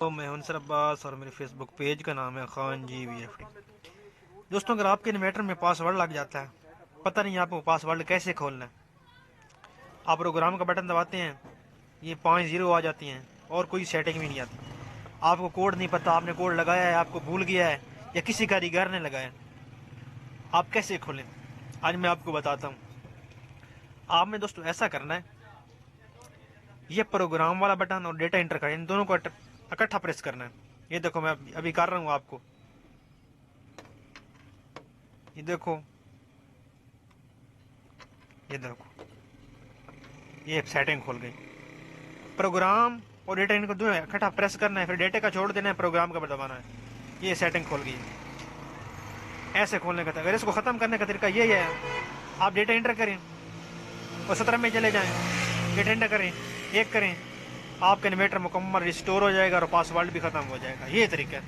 تو میں ہوں سر عباس اور میرے فیس بک پیج کا نام ہے خان جی وی ایف ڈی۔ دوستوں اگر آپ کے انویٹر میں پاس ورڈ لگ جاتا ہے، پتہ نہیں آپ کو پاس ورڈ کیسے کھولنا ہے، آپ پروگرام کا بٹن دباتے ہیں، یہ 5 0 آ جاتی ہیں اور کوئی سیٹنگ بھی نہیں آتی، آپ کو کوڈ نہیں پتہ، آپ نے کوڈ لگایا ہے، آپ کو بھول گیا ہے یا کسی کاریگر نے لگایا، آپ کیسے کھولیں؟ آج میں آپ کو بتاتا ہوں۔ آپ نے دوستوں ایسا کرنا ہے، یہ پروگرام والا بٹن اور ڈیٹا انٹر کریں، ان دونوں کو اکٹھا پریس کرنا ہے۔ یہ دیکھو میں ابھی کر رہا ہوں آپ کو، یہ دیکھو، یہ دیکھو، یہ ایک سیٹنگ کھول گئی۔ پروگرام اور ڈیٹا ان کو دونوں اکٹھا پریس کرنا ہے، پھر ڈیٹا کا چھوڑ دینا ہے، پروگرام کا دبانا ہے، یہ سیٹنگ کھول گئی۔ ایسے کھولنے کا تھا، اگر اس کو ختم کرنے کا طریقہ یہی ہے، آپ ڈیٹا انٹر کریں اور 17 میں چلے جائیں، ڈیٹا انٹر کریں، ایک کریں، آپ کا انویٹر مکمل ریسٹور ہو جائے گا اور پاس ورڈ بھی ختم ہو جائے گا۔ یہ طریقہ ہے۔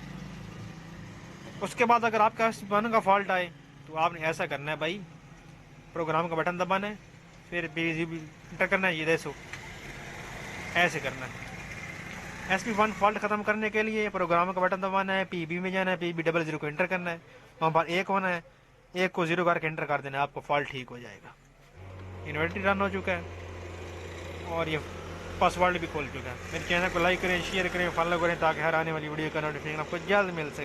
اس کے بعد اگر آپ کا بن کا فالٹ آئے تو آپ نے ایسا کرنا ہے بھائی، پروگرام کا بٹن دبانا ہے، پھر انٹر کرنا ہے، یہ دیکھو ایسے کرنا ہے۔ SP1 فالٹ ختم کرنے کے لیے پروگرام کا بٹن دبانا ہے، PB میں جانا ہے، PB00 کو انٹر کرنا ہے، وہاں پر 1 ہونا ہے، 1 کو 0 کر کے انٹر کر دینا ہے، آپ کو فالٹ ٹھیک ہو جائے گا۔ انورٹر رن ہو چکا ہے اور یہ پاس ورڈ بھی کھول چکا ہے۔ میرے چینل کو لائک کریں، شیئر کریں، فالو کریں تاکہ ہر آنے والی ویڈیو کا نوٹیفیکیشن آپ کو جلد مل سکے۔